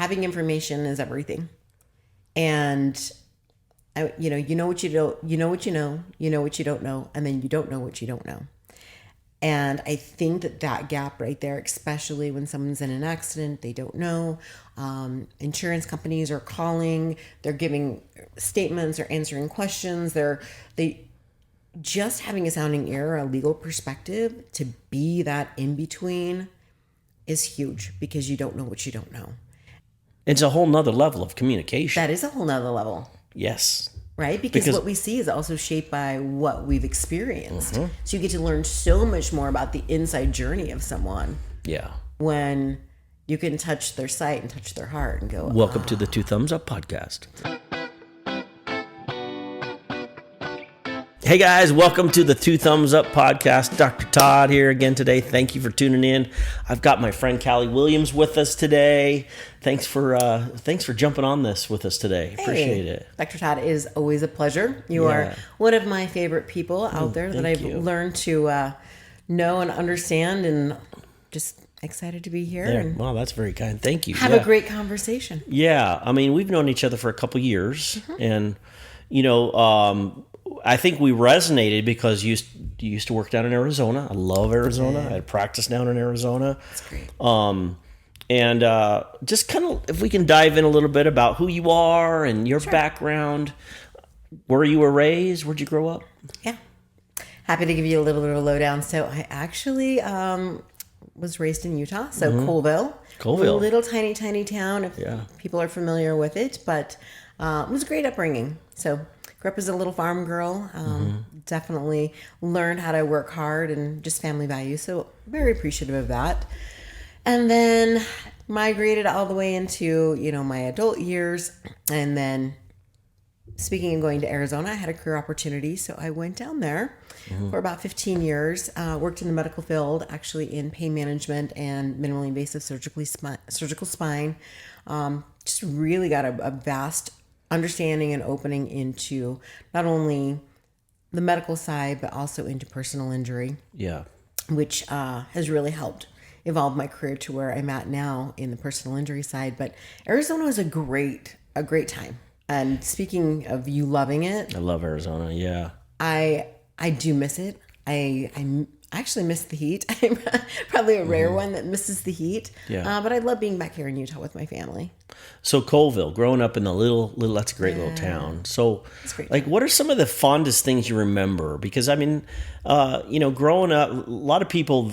having information is everything. And you know what you don't, you know what you know, you know what you don't know, and then you don't know what you don't know. And I think that gap right there, especially when someone's in an accident, they don't know. Insurance companies are calling, they're giving statements, they're answering questions, they just having a sounding ear, a legal perspective to be that in between is huge because you don't know what you don't know. It's a whole nother level of communication. That is a whole nother level. Yes. Right? Because what we see is also shaped by what we've experienced. Mm-hmm. So you get to learn so much more about the inside journey of someone. Yeah. When you can touch their sight and touch their heart and go, welcome to the Two Thumbs Up podcast. Hey guys, welcome to the Two Thumbs Up podcast. Dr. Todd here again today. Thank you for tuning in. I've got my friend Callie Williams with us today. Thanks for jumping on this with us today. Hey, appreciate it. Dr. Todd, it is always a pleasure. You are one of my favorite people out there that I've learned to know and understand, and just excited to be here. And wow, that's very kind. Thank you. Have a great conversation. Yeah, I mean, we've known each other for a couple years, and I think we resonated because you used to work down in Arizona. I love Arizona. I had practice down in Arizona. That's great. And just kind of, if we can dive in a little bit about who you are and your background, where you were raised, where'd you grow up? Yeah. Happy to give you a little bit of a lowdown. So I actually was raised in Utah, so Colville. A little tiny town, if people are familiar with it, but it was a great upbringing. So grew up as a little farm girl, definitely learned how to work hard and just family values. So very appreciative of that. And then migrated all the way into, my adult years. And then speaking of going to Arizona, I had a career opportunity. So I went down there for about 15 years, worked in the medical field, actually in pain management and minimally invasive surgical spine. Just really got a vast understanding and opening into not only the medical side, but also into personal injury. Yeah. Which has really helped evolve my career to where I'm at now in the personal injury side. But Arizona was a great time. And speaking of you loving it. I love Arizona, yeah. I do miss it. I actually miss the heat. I'm probably a rare one that misses the heat. Yeah. But I love being back here in Utah with my family. So Colville, growing up in the little that's a great little town. So what are some of the fondest things you remember? Because I mean, growing up, a lot of people,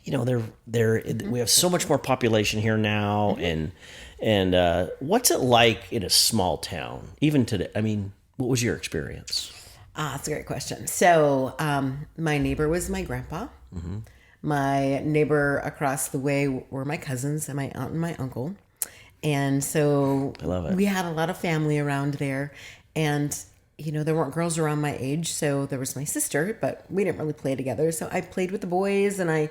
we have so much more population here now. And what's it like in a small town, even today? I mean, what was your experience? That's a great question. So my neighbor was my grandpa. Mm-hmm. My neighbor across the way were my cousins and my aunt and my uncle. And so I love it. We had a lot of family around there. And, there weren't girls around my age. So there was my sister, but we didn't really play together. So I played with the boys and I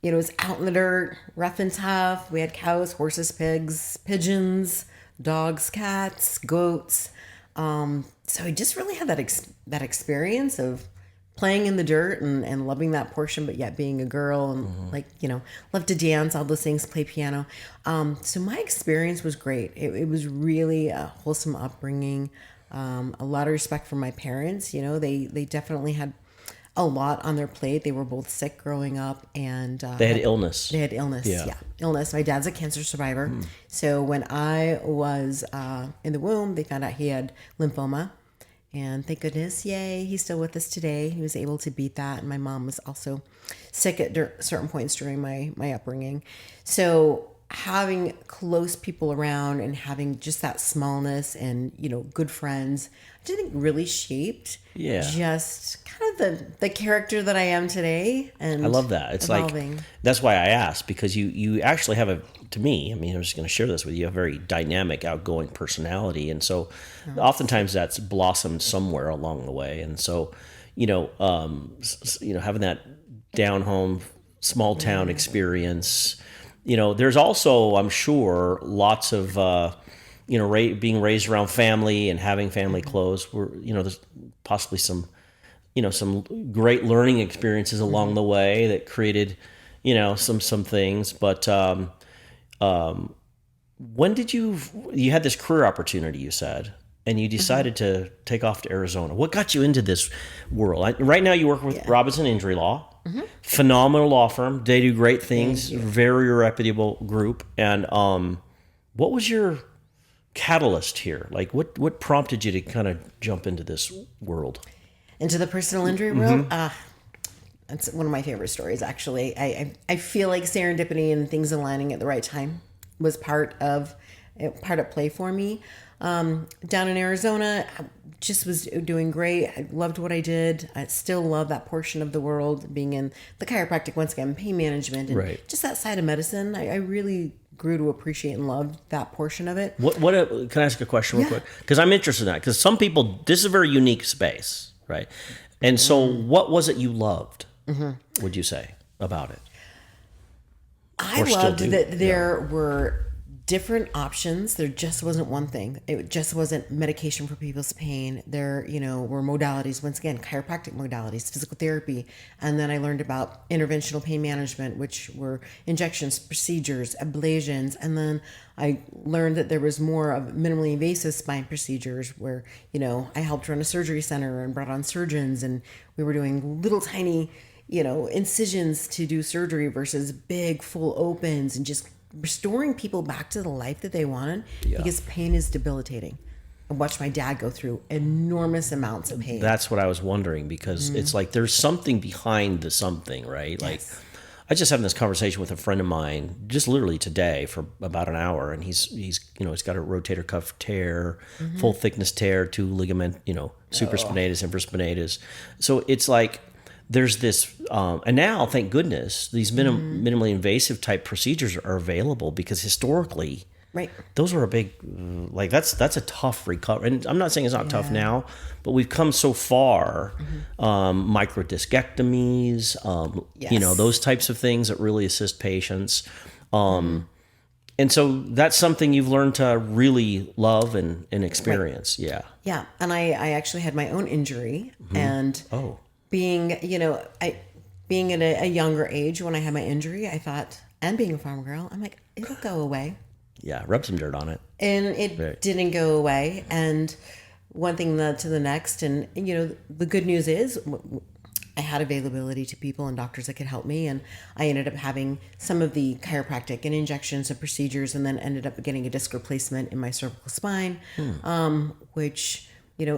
was out in the dirt, rough and tough. We had cows, horses, pigs, pigeons, dogs, cats, goats. So I just really had that experience of playing in the dirt and loving that portion, but yet being a girl and love to dance, all those things, play piano. So my experience was great. It was really a wholesome upbringing. A lot of respect for my parents. They definitely had a lot on their plate. They were both sick growing up, and they had illness. Yeah, illness. My dad's a cancer survivor. So when I was in the womb, they found out he had lymphoma. And thank goodness, yay, he's still with us today. He was able to beat that. And my mom was also sick at certain points during my upbringing. So having close people around and having just that smallness and, good friends, I think really shaped just kind of the character that I am today. And I love that. It's evolving. That's why I asked, because you actually have to me, I'm just going to share this with you, a very dynamic, outgoing personality. And so oftentimes that's blossomed somewhere along the way. And so, having that down home, small town experience, there's also, I'm sure, lots of, being raised around family and having family close, where, there's possibly some great learning experiences along the way that created, some things. But when did you had this career opportunity, you said, and you decided to take off to Arizona. What got you into this world? Right now you work with Robinson Injury Law, phenomenal law firm. They do great things, very reputable group. And what was your catalyst here? Like what prompted you to kind of jump into this world? Into the personal injury world? That's one of my favorite stories, actually. I feel like serendipity and things aligning at the right time was part of play for me. Down in Arizona, I just was doing great. I loved what I did. I still love that portion of the world, being in the chiropractic, once again, pain management, and just that side of medicine. I really grew to appreciate and love that portion of it. Can I ask a question real quick? Because I'm interested in that. Because some people, this is a very unique space, right? And so what was it you loved, would you say, about it? I loved that there were different options. There just wasn't one thing. It just wasn't medication for people's pain. There, were modalities, once again, chiropractic modalities, physical therapy. And then I learned about interventional pain management, which were injections, procedures, ablations. And then I learned that there was more of minimally invasive spine procedures where, I helped run a surgery center and brought on surgeons, and we were doing little tiny, incisions to do surgery versus big full opens, and just restoring people back to the life that they wanted, because pain is debilitating. I watched my dad go through enormous amounts of pain. That's what I was wondering, because it's like there's something behind the something, right? Like I just having this conversation with a friend of mine just literally today for about an hour, and he's got a rotator cuff tear, full thickness tear, 2 ligament, supraspinatus, infraspinatus. So it's like there's this, and now, thank goodness, these minimally invasive type procedures are available, because historically, those were a big, that's a tough recovery. And I'm not saying it's not tough now, but we've come so far. Microdiscectomies, those types of things that really assist patients. And so that's something you've learned to really love and experience. Yeah. And I actually had my own injury, and being at a younger age when I had my injury, I thought, and being a farm girl, I'm like, it'll go away. Yeah, rub some dirt on it. And it didn't go away. And one thing led to the next. And, the good news is I had availability to people and doctors that could help me. And I ended up having some of the chiropractic and injections and procedures, and then ended up getting a disc replacement in my cervical spine, which...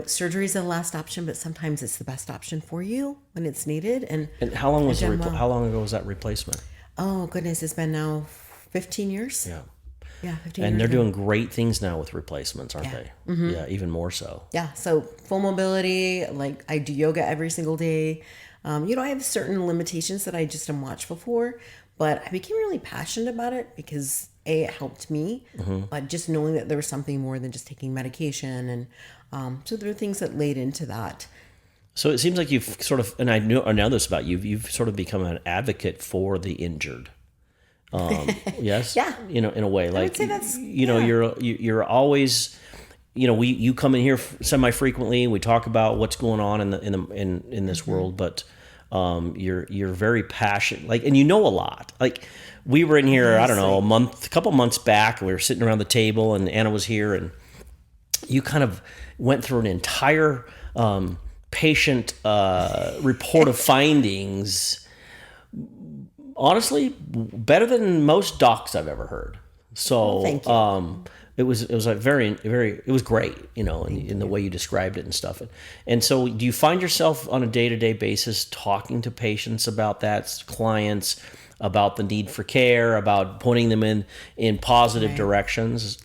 surgery is the last option, but sometimes it's the best option for you when it's needed. And how long ago was that replacement? Oh goodness, it's been now 15 years. Yeah, 15 years. And they're doing great things now with replacements, aren't they? Yeah, even more so. Yeah, so full mobility. Like I do yoga every single day. I have certain limitations that I just am watchful for, but I became really passionate about it because it helped me. But just knowing that there was something more than just taking medication, and so there are things that laid into that. So it seems like you've sort of, and I know this about you, you've sort of become an advocate for the injured. Yes. Yeah. In a way, like, I would say that's, you're always, you come in here semi-frequently. We talk about what's going on in this world, but you're very passionate, like, and a lot. Like we were in here, I don't know, a couple months back, and we were sitting around the table, and Anna was here, and you kind of went through an entire patient report of findings. Honestly, better than most docs I've ever heard. So thank you. It was a very, very, it was great, in the way you described it and stuff. And so do you find yourself on a day-to-day basis talking to patients about that, clients, about the need for care, about pointing them in positive directions?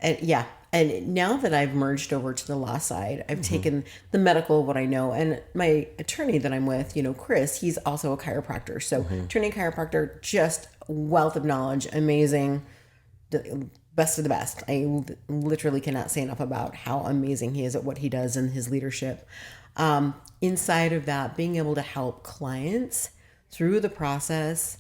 Yeah. And now that I've merged over to the law side, I've taken the medical, what I know, and my attorney that I'm with, Chris, he's also a chiropractor. So attorney chiropractor, just wealth of knowledge, amazing, best of the best. I literally cannot say enough about how amazing he is at what he does and his leadership. Inside of that, being able to help clients through the process,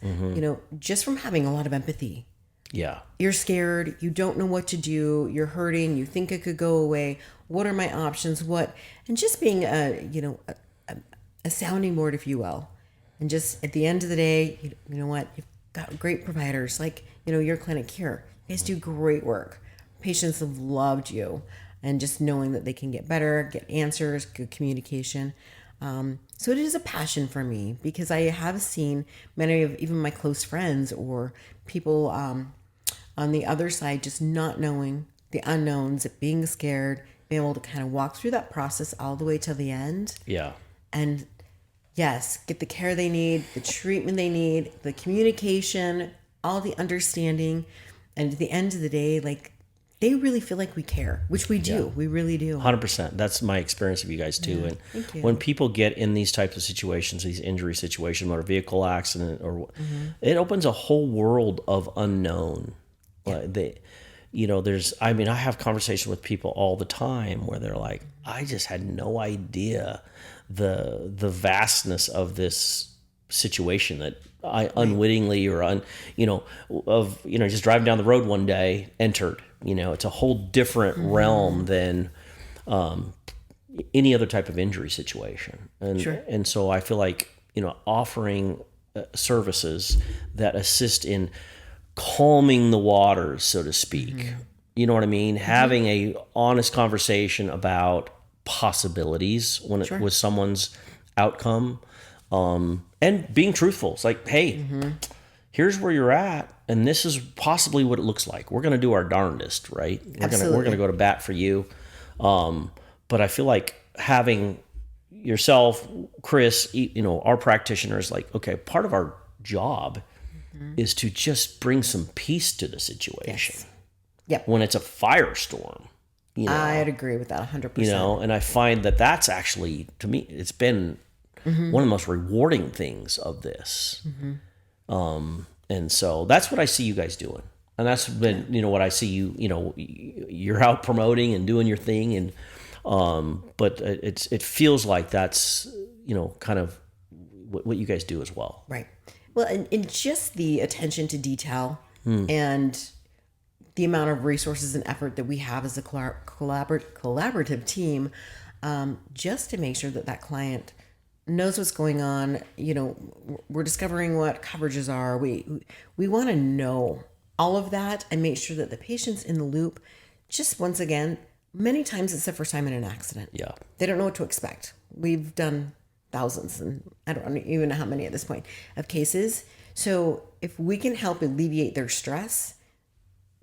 just from having a lot of empathy. Yeah. You're scared. You don't know what to do. You're hurting. You think it could go away. What are my options? And just being a sounding board, if you will. And just at the end of the day, you know what? You've got great providers like, your clinic here. guys do great work. Patients have loved you, and just knowing that they can get better, get answers, good communication. So it is a passion for me, because I have seen many of even my close friends or people on the other side just not knowing the unknowns, being scared, being able to kind of walk through that process all the way to the end. Yeah. And yes, get the care they need, the treatment they need, the communication, all the understanding. And at the end of the day, like, they really feel like we care, which we do. Yeah. We really do. 100%. That's my experience of you guys too. Yeah, and when people get in these types of situations, these injury situations, motor vehicle accident, or it opens a whole world of unknown. Yeah. I have conversations with people all the time where they're like, I just had no idea the vastness of this situation that I unwittingly or just driving down the road one day entered. It's a whole different realm than any other type of injury situation. And so I feel like, offering services that assist in calming the waters, so to speak. You know what I mean? Having a honest conversation about possibilities with someone's outcome, and being truthful. It's like, hey, here's where you're at, and this is possibly what it looks like. We're going to do our darndest, right? We're going to go to bat for you. But I feel like having yourself, Chris, our practitioners, like, okay, part of our job is to just bring some peace to the situation. Yes. Yep. When it's a firestorm. I'd agree with that 100%. And I find that that's actually, to me, it's been one of the most rewarding things of this. And so that's what I see you guys doing. And that's been, what I see you're out promoting and doing your thing. And, but it feels like that's, kind of what you guys do as well. Right. Well, and just the attention to detail and the amount of resources and effort that we have as a collaborative team, just to make sure that client knows what's going on. We're discovering what coverages are. We want to know all of that and make sure that the patient's in the loop. Just once again, many times it's the first time in an accident. Yeah. They don't know what to expect. We've done thousands, and I don't even know how many at this point, of cases. So if we can help alleviate their stress,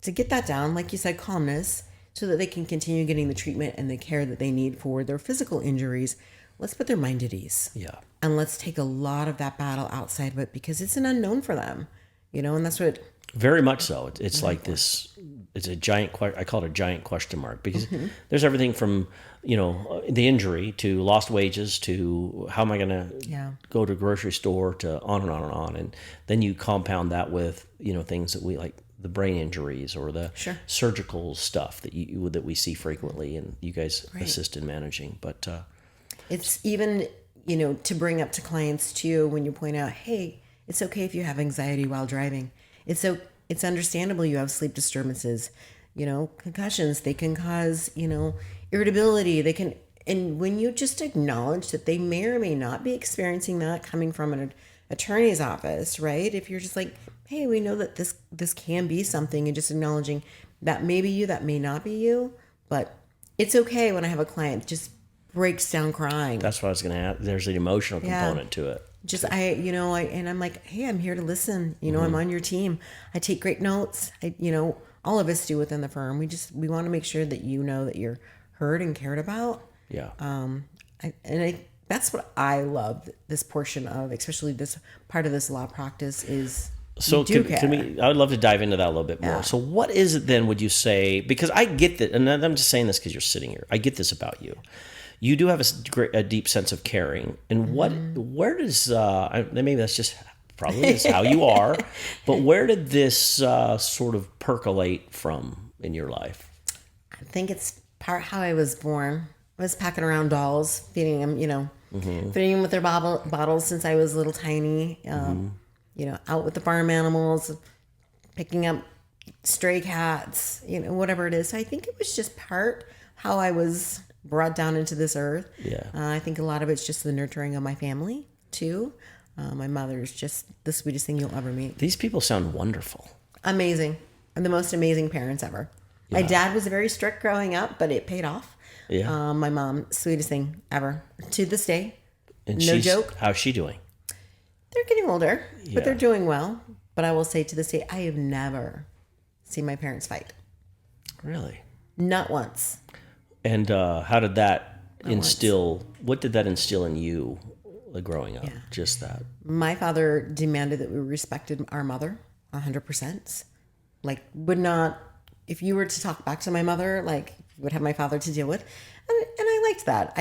to get that down, like you said, calmness, so that they can continue getting the treatment and the care that they need for their physical injuries, let's put their mind at ease. Yeah. And let's take a lot of that battle outside of it, because it's an unknown for them, and that's what... Very much so. It's like this, it's a giant, I call it a giant question mark, because there's everything from, the injury to lost wages to how am I going to go to a grocery store to on and on and on. And then you compound that with, things that we like, the brain injuries or the surgical stuff that we see frequently, and you guys assist in managing. But it's even, to bring up to clients too, when you point out, hey, it's okay if you have anxiety while driving. It's understandable you have sleep disturbances. Concussions, they can cause, irritability. They can, and when you just acknowledge that they may or may not be experiencing that coming from an attorney's office, right? If you're just like, hey, we know that this can be something, and just acknowledging that may be you, that may not be you, but it's okay when I have a client just breaks down crying. That's what I was going to add. There's an emotional component to it. Just, and I'm like, hey, I'm here to listen. I'm on your team. I take great notes. All of us do within the firm. We want to make sure that that you're heard and cared about. Yeah. That's what I love this portion of, especially this part of this law practice is. So I would love to dive into that a little bit more. Yeah. So what is it then, would you say, because I get that, and I'm just saying this because you're sitting here, I get this about you. You do have a deep sense of caring. And where does, maybe that's just probably is how you are, but where did this sort of percolate from in your life? I think it's part how I was born. I was packing around dolls, feeding them, feeding them with their bottles since I was little tiny, out with the farm animals, picking up stray cats, whatever it is. So I think it was just part how I was brought down into this earth. Yeah. I think a lot of it's just the nurturing of my family too. My mother's just the sweetest thing you'll ever meet. These people sound wonderful. Amazing. the most amazing parents ever. Yeah. My dad was very strict growing up, but it paid off. Yeah. My mom, sweetest thing ever to this day. And no joke. How's she doing? They're getting older, but they're doing well. But I will say to this day, I have never seen my parents fight. Really? Not once. And how did that instill? What did that instill in you, growing up? Yeah. Just that. My father demanded that we respected our mother 100%. Like, would not, if you were to talk back to my mother, like, would have my father to deal with, and I liked that.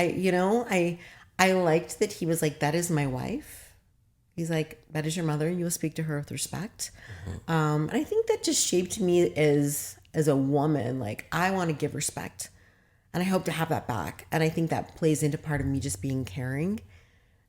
I liked that he was like, that is my wife. He's like, that is your mother. You will speak to her with respect. Mm-hmm. And I think that just shaped me as a woman. Like, I want to give respect, and I hope to have that back. And I think that plays into part of me just being caring.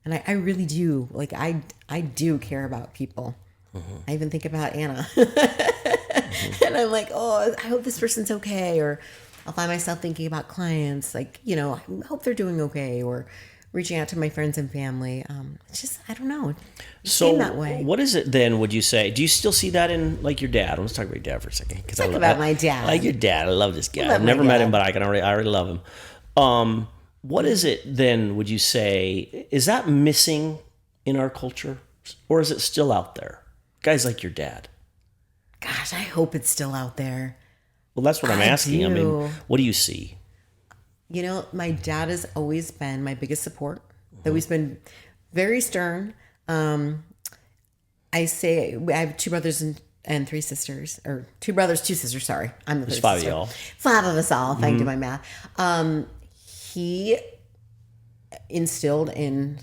And I really do. Like, I do care about people. Mm-hmm. I even think about Anna. Mm-hmm. And I'm like, oh, I hope this person's okay. Or I'll find myself thinking about clients, like, I hope they're doing okay. Or reaching out to my friends and family. It's just, I don't know. So that way. What is it then, would you say? Do you still see that in, like, your dad? Let's talk about your dad for a second. Talk about my dad. I like your dad. I love this guy. I've never met him, but I already love him. What is it then, would you say, is that missing in our culture? Or is it still out there? Guys like your dad. Gosh, I hope it's still out there. Well, that's what I'm asking. I mean, what do you see? My dad has always been my biggest support. Mm-hmm. Always been very stern. I have 2 brothers and 3 sisters, or 2 brothers, 2 sisters. Sorry, I'm the third sister. 5 of y'all. 5 of us all. If I can do my math. He instilled in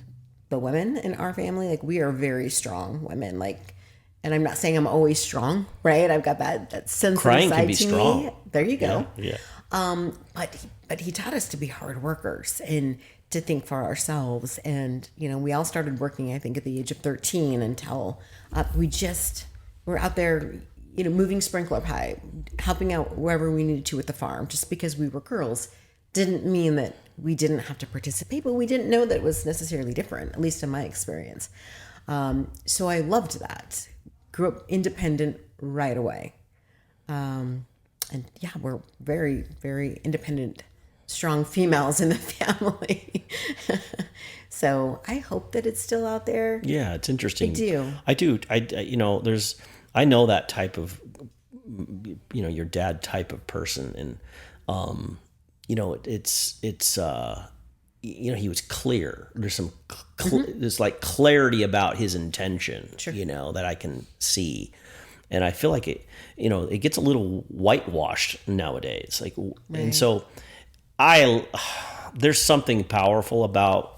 the women in our family, like, we are very strong women. Like, and I'm not saying I'm always strong, right? I've got that sensitive Crying side can be to strong. me. There you go. Yeah. But he taught us to be hard workers and to think for ourselves. And, we all started working, I think, at the age of 13 until we're out there, moving sprinkler pipe, helping out wherever we needed to at the farm. Just because we were girls didn't mean that we didn't have to participate, but we didn't know that it was necessarily different, at least in my experience. So I loved that. Grew up independent right away. And yeah, we're very, very independent, strong females in the family. So I hope that it's still out there. Yeah, it's interesting. I do. I know that type of, your dad type of person. And, he was clear. There's some, there's like clarity about his intention, sure. That I can see. And I feel like it, it gets a little whitewashed nowadays. Like, right. And so there's something powerful about,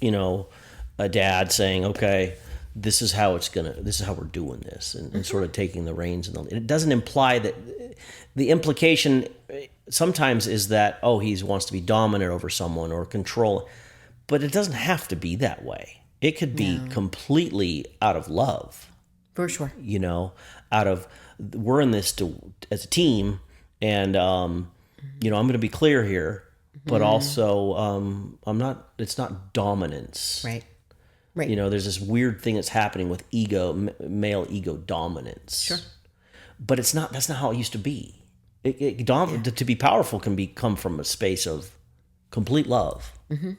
a dad saying, okay, this is how we're doing this, and sort of taking the reins. And it doesn't imply that the implication sometimes is that, oh, he wants to be dominant over someone or control, but it doesn't have to be that way. It could be completely out of love. For sure. We're in this as a team, and, I'm going to be clear here, but also, it's not dominance. Right. There's this weird thing that's happening with male ego dominance. Sure. But that's not how it used to be. To be powerful can come from a space of complete love. Mm-hmm.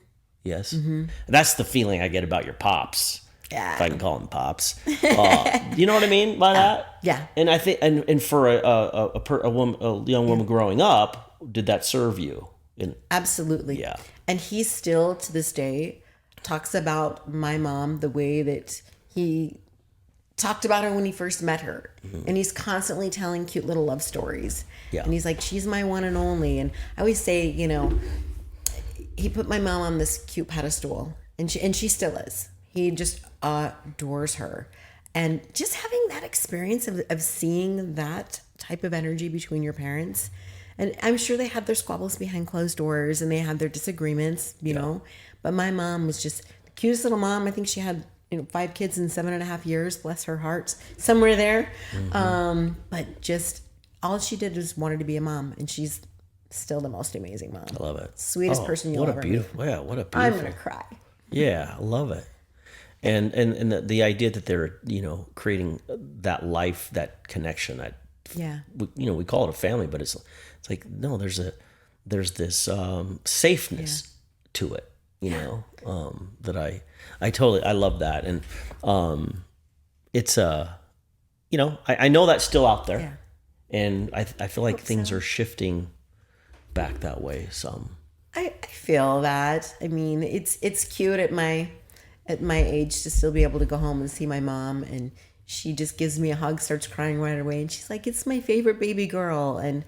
Yes. Mm-hmm. That's the feeling I get about your pops. Yeah. If I can call them pops. You know what I mean by that? Yeah. And I think, and for a young woman growing up, did that serve you? Absolutely. Yeah. And he still, to this day, talks about my mom the way that he talked about her when he first met her. Mm-hmm. And he's constantly telling cute little love stories. Yeah. And he's like, she's my one and only. And I always say, he put my mom on this cute pedestal, and she still is. He just adores her. And just having that experience of seeing that type of energy between your parents, and I'm sure they had their squabbles behind closed doors and they had their disagreements, you know, but my mom was just the cutest little mom. I think she had 5 kids in 7.5 years, bless her heart, somewhere there. Mm-hmm. But just all she did was wanted to be a mom, and she's still the most amazing mom. I love it. Sweetest person you'll ever meet. Yeah, what a beautiful. I'm going to cry. Yeah, I love it. And the idea that they're, creating that life, that connection, we call it a family, but it's like, no, there's this safeness to it, that I love that. And it's I know that's still out there. Yeah. And I feel like things are shifting back that way some. I feel that. I mean, it's cute at my age to still be able to go home and see my mom, and she just gives me a hug, starts crying right away, and she's like, "It's my favorite baby girl." And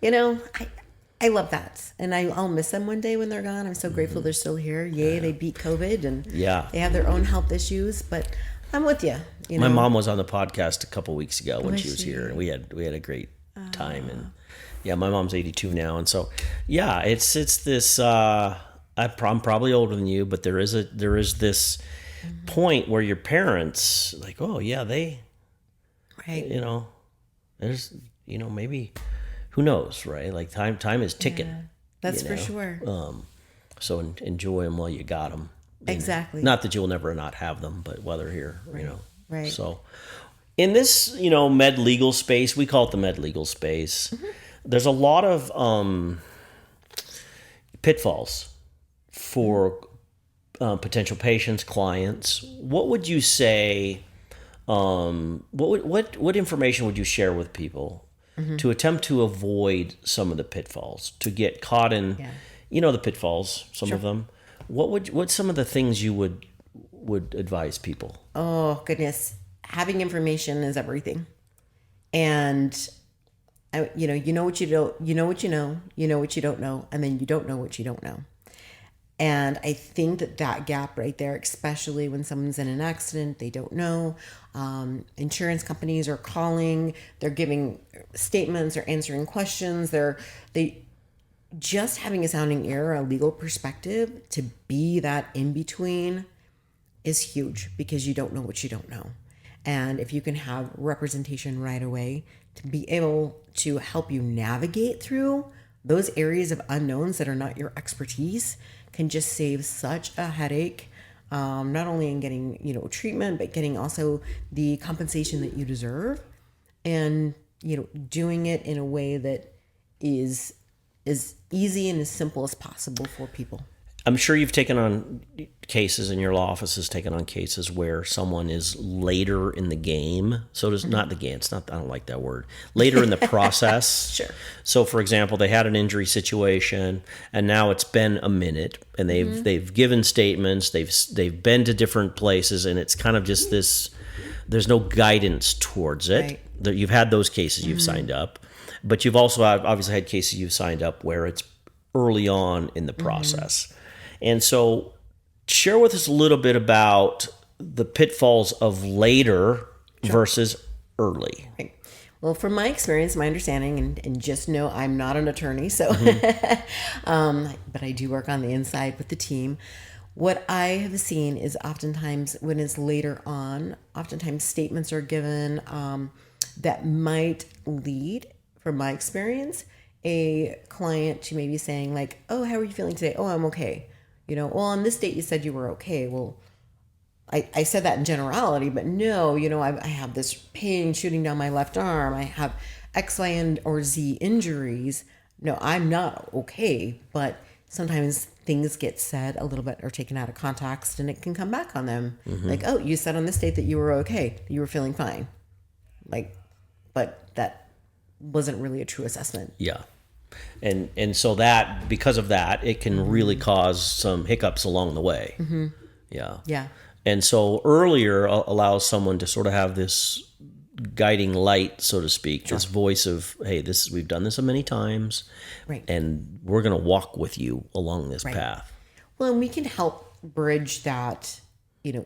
I love that, and I'll miss them one day when they're gone. I'm so grateful they're still here. Yay, they beat COVID, and they have their own health issues, but I'm with you. My mom was on the podcast a couple weeks ago when she was here, and we had a great time. And my mom's 82 now, and so it's this. I'm probably older than you, but there is this point where your parents like, oh yeah, they, right? There's maybe, who knows, right? Like time is ticking. Yeah, that's for sure. So enjoy them while you got them. Exactly. Not that you'll never not have them, but while they're here, Right. So in this, med legal space, we call it the med legal space. Mm-hmm. There's a lot of pitfalls for potential patients, clients. What would you say? What information would you share with people to attempt to avoid some of the pitfalls, to get caught in, the pitfalls, some of them? What's some of the things you would advise people? Oh goodness, having information is everything, and you know what you don't, you know what you know, you know what you don't know, and then you don't know what you don't know. And I think that gap right there, especially when someone's in an accident, they don't know. Insurance companies are calling, they're giving statements, they're answering questions, they just having a sounding ear, a legal perspective to be that in between is huge, because you don't know what you don't know. And if you can have representation right away to be able to help you navigate through those areas of unknowns that are not your expertise, can just save such a headache, not only in getting, treatment, but getting also the compensation that you deserve, and, doing it in a way that is as easy and as simple as possible for people. I'm sure you've taken on cases, and your law office has taken on cases where someone is later in the game. So does not the game. It's not, I don't like that word. Later in the process. Sure. So for example, they had an injury situation, and now it's been a minute, and they've given statements. They've been to different places, and it's kind of just this. There's no guidance towards it. Right. You've had those cases you've signed up, but you've also obviously had cases you've signed up where it's early on in the process. And so share with us a little bit about the pitfalls of later versus early. Right. Well, from my experience, my understanding, and just know I'm not an attorney, so but I do work on the inside with the team. What I have seen is oftentimes when it's later on, oftentimes statements are given that might lead, from my experience, a client to maybe saying like, oh, how are you feeling today? Oh, I'm okay. Well, on this date you said you were okay. Well, I said that in generality, but no, I have this pain shooting down my left arm. I have X, Y, and or Z injuries. No, I'm not okay. But sometimes things get said a little bit or taken out of context, and it can come back on them. Like, oh, you said on this date that you were okay, that you were feeling fine. But that wasn't really a true assessment. Yeah. And so that, because of that, it can really cause some hiccups along the way. Yeah. Yeah. And so earlier allows someone to sort of have this guiding light, so to speak, this voice of, hey, we've done this many times, right, and we're going to walk with you along this path. Well, and we can help bridge that,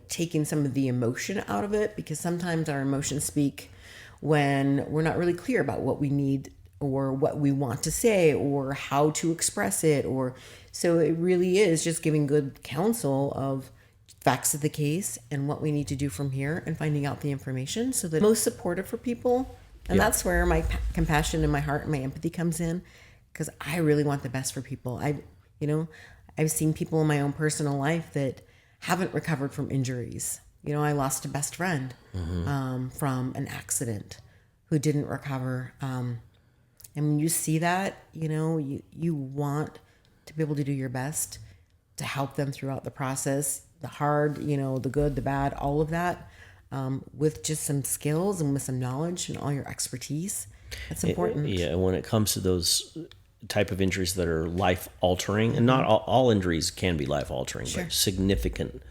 taking some of the emotion out of it, because sometimes our emotions speak when we're not really clear about what we need or what we want to say or how to express it. So it really is just giving good counsel of facts of the case and what we need to do from here, and finding out the information so that most supportive for people. And that's where my compassion and my heart and my empathy comes in, because I really want the best for people. I've seen people in my own personal life that haven't recovered from injuries. I lost a best friend from an accident who didn't recover. And when you see that, you want to be able to do your best to help them throughout the process, the hard, the good, the bad, all of that, with just some skills and with some knowledge and all your expertise. That's important. Yeah, when it comes to those type of injuries that are life-altering, and not all injuries can be life-altering, but significant,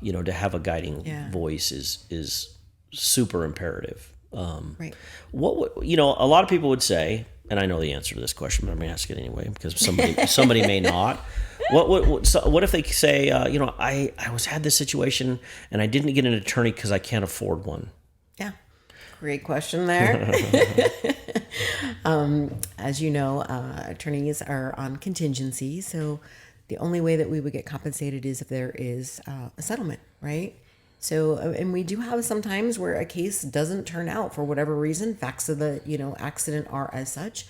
to have a guiding voice is super imperative. Right. What a lot of people would say, and I know the answer to this question, but I'm going to ask it anyway because somebody may not. What if they say, I had this situation and I didn't get an attorney because I can't afford one? Yeah, great question there. As you know, attorneys are on contingency, so the only way that we would get compensated is if there is a settlement, right? So, and we do have sometimes where a case doesn't turn out for whatever reason. Facts of the, accident are as such,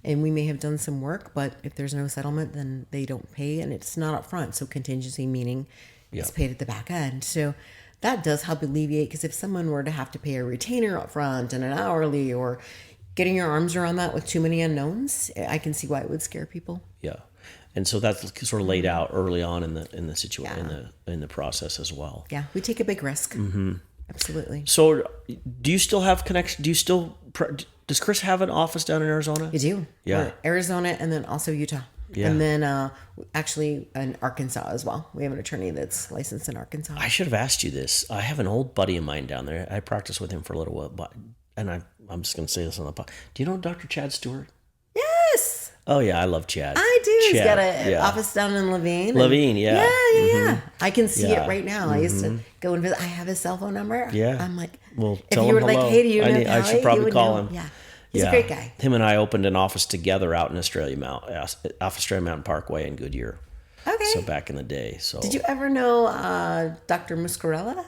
and we may have done some work, but if there's no settlement, then they don't pay, and it's not up front. So contingency meaning it's paid at the back end. So that does help alleviate, because if someone were to have to pay a retainer up front and an hourly, or getting your arms around that with too many unknowns, I can see why it would scare people. Yeah. And so that's sort of laid out early on in the situation, in the process as well. Yeah, we take a big risk. Mm-hmm. Absolutely. So, do you still have connection? Does Chris have an office down in Arizona? You do. Yeah, Arizona, and then also Utah. Yeah. And then actually in Arkansas as well. We have an attorney that's licensed in Arkansas. I should have asked you this. I have an old buddy of mine down there. I practiced with him for a little while, and I'm just going to say this on the podcast. Do you know Dr. Chad Stewart? Yes. Oh, yeah, I love Chad. I do. Chad, He's got an office down in Levine. Levine, yeah. Yeah. Mm-hmm. I can see it right now. I used to go and visit. I have his cell phone number. Yeah. I'm like, well, if you were like, hey, do you know Callie? I should probably call him. Yeah. He's a great guy. Him and I opened an office together out in Australia Mountain Parkway in Goodyear. Okay. So back in the day. So did you ever know Dr. Muscarella?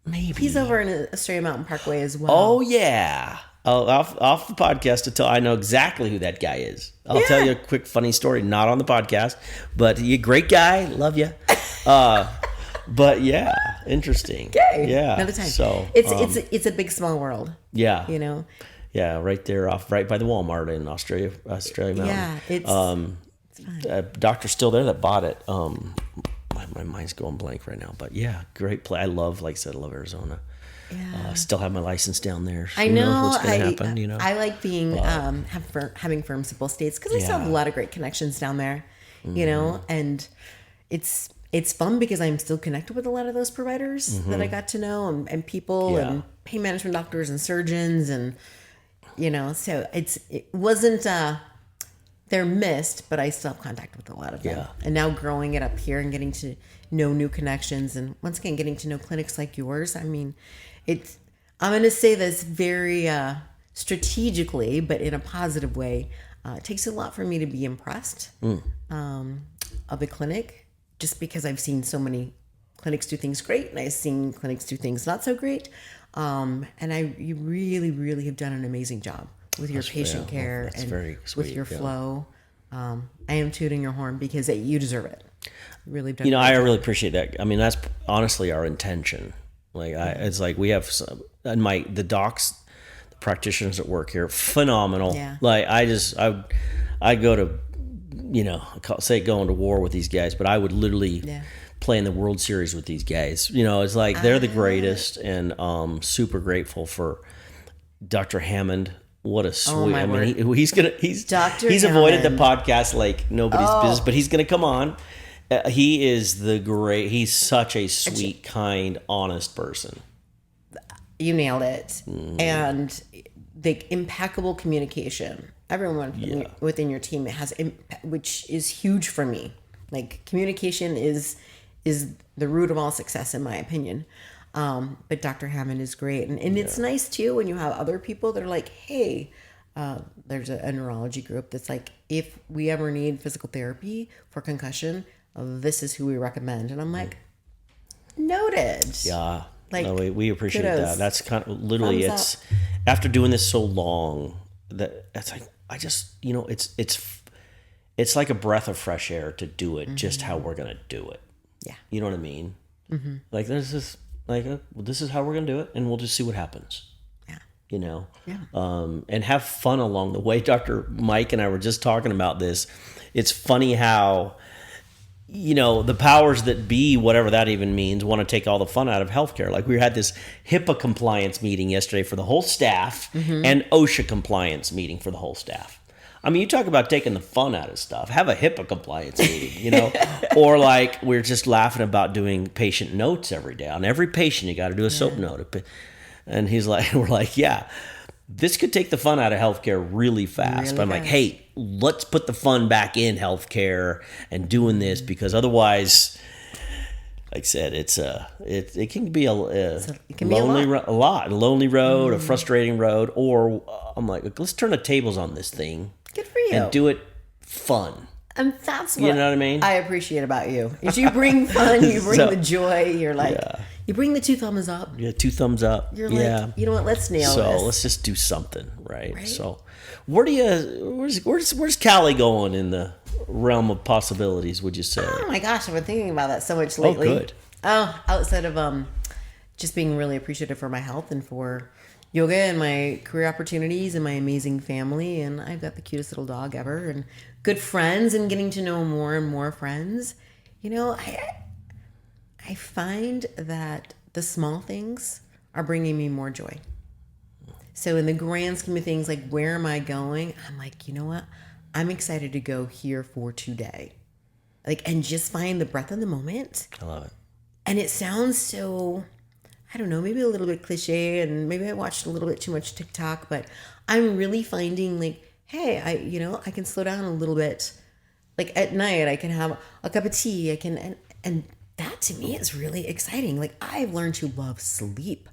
Maybe. He's over in Australia Mountain Parkway as well. Oh, yeah. Off the podcast until I know exactly who that guy is. I'll tell you a quick funny story, not on the podcast, but you're a great guy. Love you. But yeah, interesting. Okay. Yeah. Another time. So it's a big small world. Yeah. Yeah, right there right by the Walmart in Australia Mountain. Yeah, it's fun. Doctor's still there that bought it. My mind's going blank right now, but yeah, great play. I love Arizona. Yeah. Still have my license down there. So I know. Who knows what's going to happen, I like being having firms in both states, because I still have a lot of great connections down there, and it's fun because I'm still connected with a lot of those providers that I got to know, and people and pain management doctors and surgeons, and so it wasn't they're missed, but I still have contact with a lot of them. Yeah. And now growing it up here and getting to know new connections, and once again getting to know clinics like yours. I mean, I'm going to say this very strategically, but in a positive way. It takes a lot for me to be impressed of a clinic, just because I've seen so many clinics do things great, and I've seen clinics do things not so great. And you really, really have done an amazing job with your patient care and very sweet, with your flow. I am tooting your horn because you deserve it. Really done. I really appreciate that. I mean, that's honestly our intention. It's like we have the docs, the practitioners that work here, phenomenal. Yeah. I go to, going to war with these guys, but I would literally play in the World Series with these guys. It's like they're the greatest, and super grateful for Dr. Hammond. What a sweet! I mean, he's avoided the podcast like nobody's business, but he's gonna come on. He is he's such a sweet, kind, honest person. You nailed it. And the impeccable communication. Everyone within your team has, which is huge for me. Like, communication is the root of all success, in my opinion. But Dr. Hammond is great. And it's nice too when you have other people that are like, hey, there's a neurology group that's like, if we ever need physical therapy for concussion, this is who we recommend. And I'm like, noted. Yeah. We appreciate that. That's kind of literally, it's after doing this so long, that's like, I just, it's like a breath of fresh air to do it just how we're going to do it. Yeah. You know what I mean? Mm-hmm. Like, there's this, this is how we're going to do it, and we'll just see what happens. Yeah. and have fun along the way. Dr. Mike and I were just talking about this. It's funny how, the powers that be, whatever that even means, want to take all the fun out of healthcare. Like we had this HIPAA compliance meeting yesterday for the whole staff and OSHA compliance meeting for the whole staff. I mean, you talk about taking the fun out of stuff. Have a HIPAA compliance meeting, or like we're just laughing about doing patient notes every day. On every patient, you got to do a soap note. And we're like, yeah, this could take the fun out of healthcare really fast. But I'm like, hey, let's put the fun back in healthcare and doing this, because otherwise, like I said, it can be a lonely road, a frustrating road. Or I'm like, let's turn the tables on this thing. Good for you. And do it fun. And that's what you know what I mean? I appreciate about you. Is you bring fun, you bring the joy. You're like, you bring the 2 thumbs up. Yeah, 2 thumbs up. You're like, you know what? Let's nail this. So let's just do something, right? So, where's Callie going in the realm of possibilities? Would you say? Oh my gosh, I've been thinking about that so much lately. Oh, good. Outside of just being really appreciative for my health and for yoga and my career opportunities and my amazing family, and I've got the cutest little dog ever, and good friends, and getting to know more and more friends. I find that the small things are bringing me more joy. So in the grand scheme of things, like where am I going? I'm like, you know what? I'm excited to go here for today. And just find the breath of the moment. I love it. And it sounds so, I don't know, maybe a little bit cliche, and maybe I watched a little bit too much TikTok, but I'm really finding hey, I can slow down a little bit. At night, I can have a cup of tea. I can, and that to me is really exciting. I've learned to love sleep.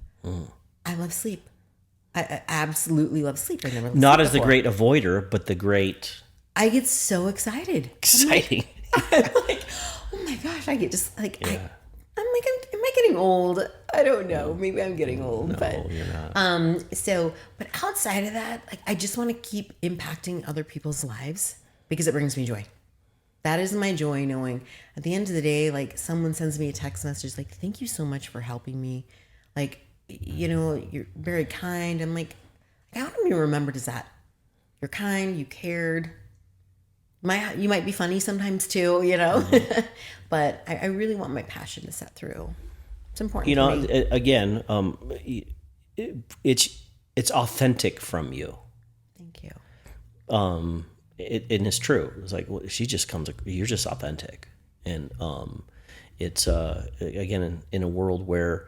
I love sleep. I absolutely love sleep. I never loved Not sleep as before. the great avoider, but the great. I get so excited. Exciting. I'm like, oh my gosh, I get just am I getting old? I don't know. Maybe I'm getting old. No, but you're not. But outside of that, I just want to keep impacting other people's lives because it brings me joy. That is my joy, knowing at the end of the day, someone sends me a text message thank you so much for helping me. You're very kind. I'm like, how do you remembered as that? You're kind, you cared. You might be funny sometimes too, Mm-hmm. but I really want my passion to set through. It's important for me. Again, it's authentic from you. Thank you. And it's true. It's she just you're just authentic. And it's, again, in a world where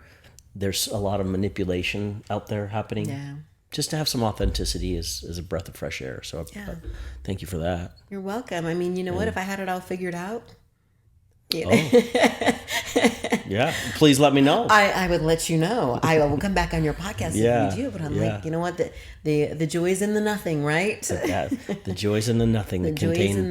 there's a lot of manipulation out there happening. Yeah. Just to have some authenticity is a breath of fresh air. So thank you for that. You're welcome. I mean, you know what? If I had it all figured out. Yeah. Please let me know. I would let you know. I will come back on your podcast if you do. But I'm like, you know what? The joy's in the nothing, right? The joy's in the nothing. Contain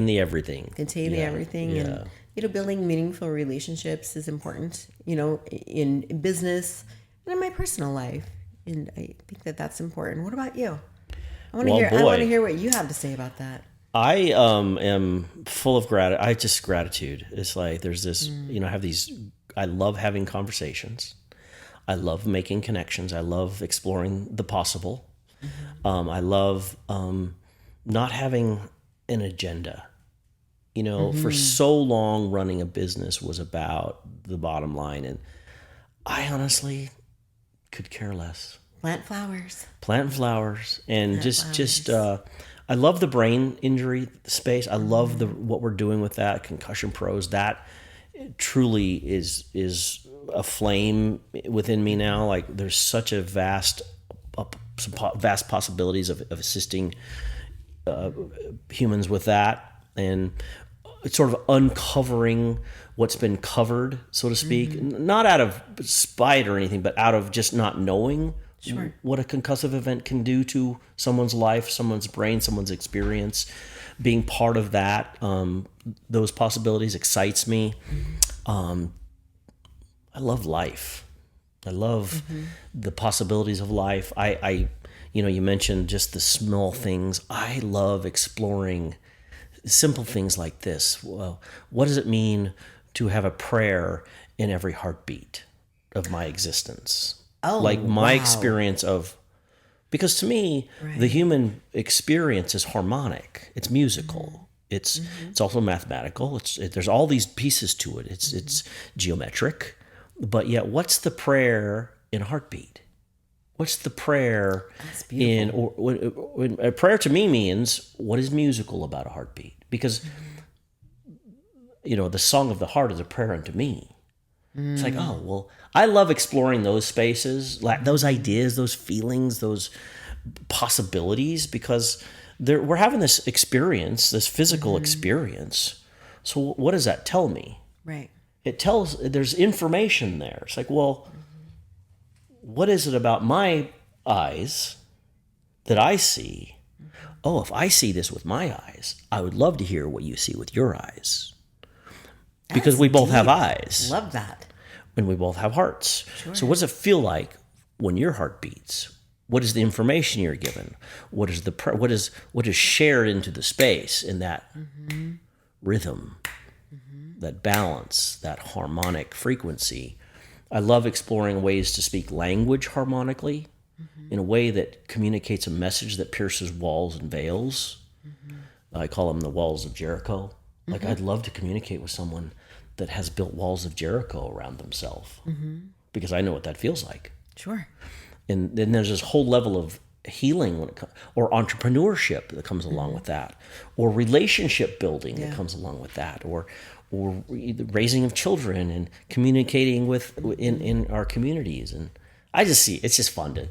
the everything. Contain the everything. Yeah. And, building meaningful relationships is important, in business and in my personal life. And I think that's important. What about you? I want to hear what you have to say about that. I am full of gratitude. It's there's this, I have these, I love having conversations. I love making connections. I love exploring the possible. Mm-hmm. I love not having an agenda. For so long running a business was about the bottom line. And I honestly could care less. Plant flowers. And I love the brain injury space. I love what we're doing with that. ConcussionPros, that truly is a flame within me now. There's such a vast possibilities of assisting humans with that, and it's sort of uncovering what's been covered, so to speak, not out of spite or anything, but out of just not knowing what a concussive event can do to someone's life, someone's brain, someone's experience. Being part of that, those possibilities excites me. I love life. I love the possibilities of life. You mentioned just the small things. I love exploring simple things like this. Well, what does it mean to have a prayer in every heartbeat of my existence? My experience of Because to me, the human experience is harmonic. It's musical. It's also mathematical. There's all these pieces to it. It's geometric. But yet, what's the prayer in a heartbeat? What's the prayer in? When a prayer to me means, what is musical about a heartbeat? Because the song of the heart is a prayer unto me. It's like, oh, well, I love exploring those spaces, like those ideas, those feelings, those possibilities, because we're having this experience, this physical experience. So what does that tell me? Right. It tells, there's information there. It's like, well, what is it about my eyes that I see? Oh, if I see this with my eyes, I would love to hear what you see with your eyes. Because we both have eyes. Love that. And we both have hearts. Sure. So what does it feel like when your heart beats? What is the information you're given? What is shared into the space in that rhythm, that balance, that harmonic frequency? I love exploring ways to speak language harmonically in a way that communicates a message that pierces walls and veils. I call them the walls of Jericho. Like, I'd love to communicate with someone that has built walls of Jericho around themselves, because I know what that feels like. Sure. And then there's this whole level of healing when it comes, or entrepreneurship that comes along with that, or relationship building that comes along with that, or the raising of children and communicating with in our communities. And I just see it's just fun to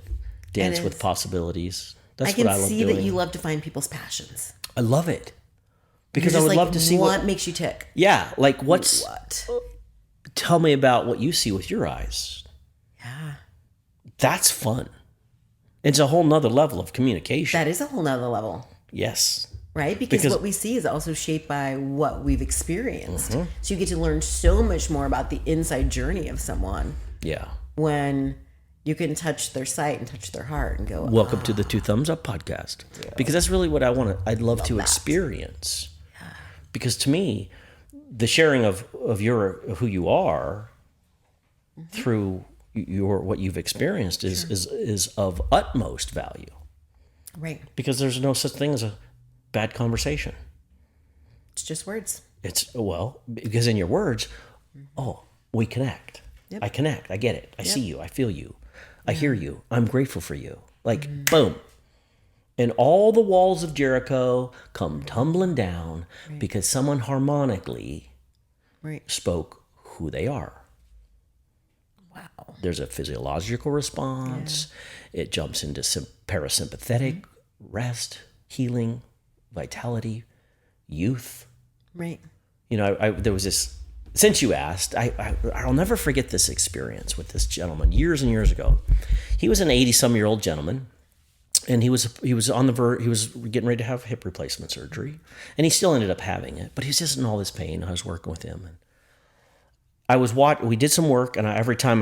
dance with possibilities. That's what I love doing. I can see that you love to find people's passions. I love it. Because I would love to see what makes you tick. Yeah, like tell me about what you see with your eyes. Yeah. That's fun. It's a whole nother level of communication. That is a whole nother level. Yes. Right? Because what we see is also shaped by what we've experienced. So you get to learn so much more about the inside journey of someone. Yeah. When you can touch their sight and touch their heart and go, welcome to the 2 Thumbs Up podcast. Yeah. Because that's really what I'd love to experience. Because to me, the sharing of who you are through what you've experienced is of utmost value. Right. Because there's no such thing as a bad conversation. It's just words. Because in your words, we connect. Yep. I connect. I get it. I see you. I feel you. I hear you. I'm grateful for you. Like, boom. And all the walls of Jericho come tumbling down because someone harmonically spoke who they are. Wow. There's a physiological response. Yeah. It jumps into parasympathetic, rest, healing, vitality, youth. Right. There was this, since you asked, I'll never forget this experience with this gentleman years and years ago. He was an 80-some-year-old gentleman. And he was getting ready to have hip replacement surgery, and he still ended up having it. But he was just in all this pain. I was working with him, and we did some work. And every time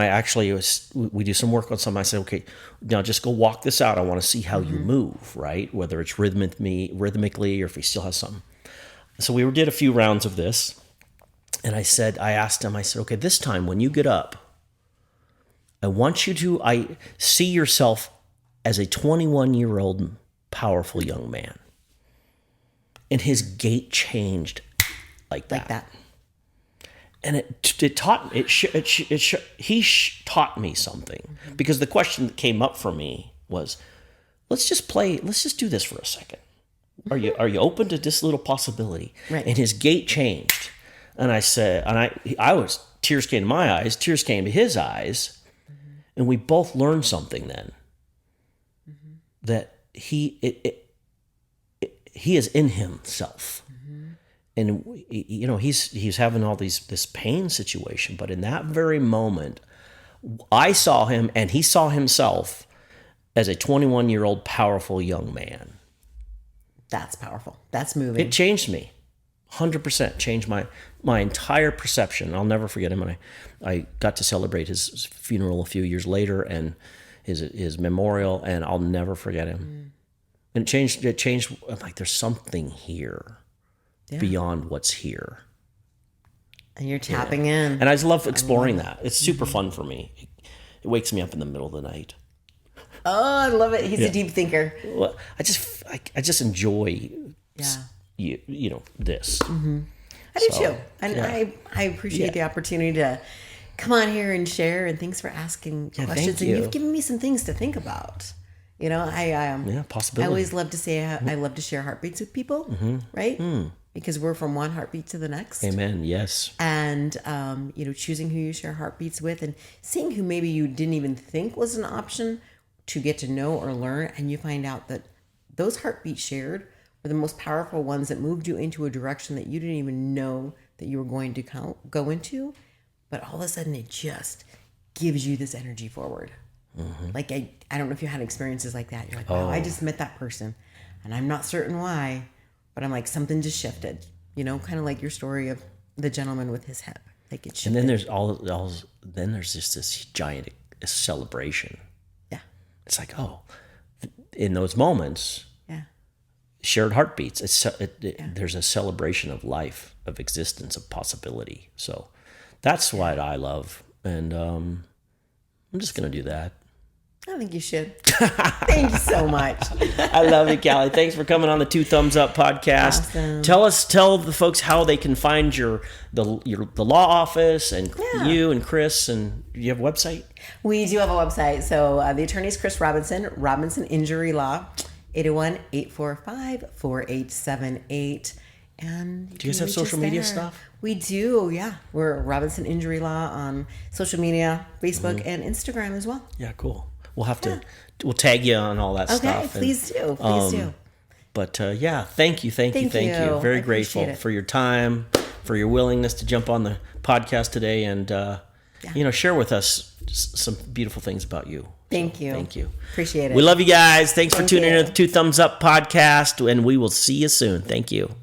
we do some work on something, I said, okay, now just go walk this out. I want to see how you move, right? Whether it's rhythmically, or if he still has something. So we did a few rounds of this, and I asked him, okay, this time when you get up, I want you to see yourself as a 21-year-old powerful young man. And his gait changed like that. And he taught me something. Because the question that came up for me was, let's just do this for a second. Are you open to this little possibility? Right. And his gait changed. And I said, tears came to my eyes, tears came to his eyes, and we both learned something then. That he is in himself, and he's having all this pain situation. But in that very moment, I saw him, and he saw himself as a 21-year-old powerful young man. That's powerful. That's moving. It changed me, 100%. Changed my entire perception. I'll never forget him. And I got to celebrate his funeral a few years later, and his memorial, and I'll never forget him. And it changed. I'm like, there's something here beyond what's here. And you're tapping in. And I just love exploring that. It's super fun for me. It wakes me up in the middle of the night. Oh, I love it. He's a deep thinker. Well, I just enjoy, you know, this. Mm-hmm. I do too. And I appreciate the opportunity to come on here and share, and thanks for asking questions. And you've given me some things to think about. You know, possibility. I always love to say I love to share heartbeats with people, right? Because we're from one heartbeat to the next. Amen. Yes. And, you know, choosing who you share heartbeats with and seeing who maybe you didn't even think was an option to get to know or learn. And you find out that those heartbeats shared were the most powerful ones that moved you into a direction that you didn't even know that you were going to go into. But all of a sudden, it just gives you this energy forward. Like, I don't know if you had experiences like that. You're like, wow, I just met that person. And I'm not certain why, but I'm like, something just shifted. You know, kind of like your story of the gentleman with his hip. Like, it shifted. And then there's just this giant celebration. Yeah. It's like, in those moments, shared heartbeats. There's a celebration of life, of existence, of possibility. So that's what I love. And I'm just going to do that. I think you should. Thank you so much. I love you, Callie. Thanks for coming on the Two Thumbs Up podcast. Awesome. Tell the folks how they can find the law office and you and Chris. And you have a website? We do have a website. So the attorney is Chris Robinson Injury Law, 801-845-4878. And do you guys have social media stuff? We do, yeah. We're Robinson Injury Law on social media, Facebook and Instagram as well. Yeah, cool. We'll have to, we'll tag you on all that stuff. Okay, please do. Please do. But thank you. Very grateful for your time, for your willingness to jump on the podcast today and, share with us some beautiful things about you. Thank you. Appreciate it. We love you guys. Thanks for tuning in to the Two Thumbs Up podcast, and we will see you soon. Thank you.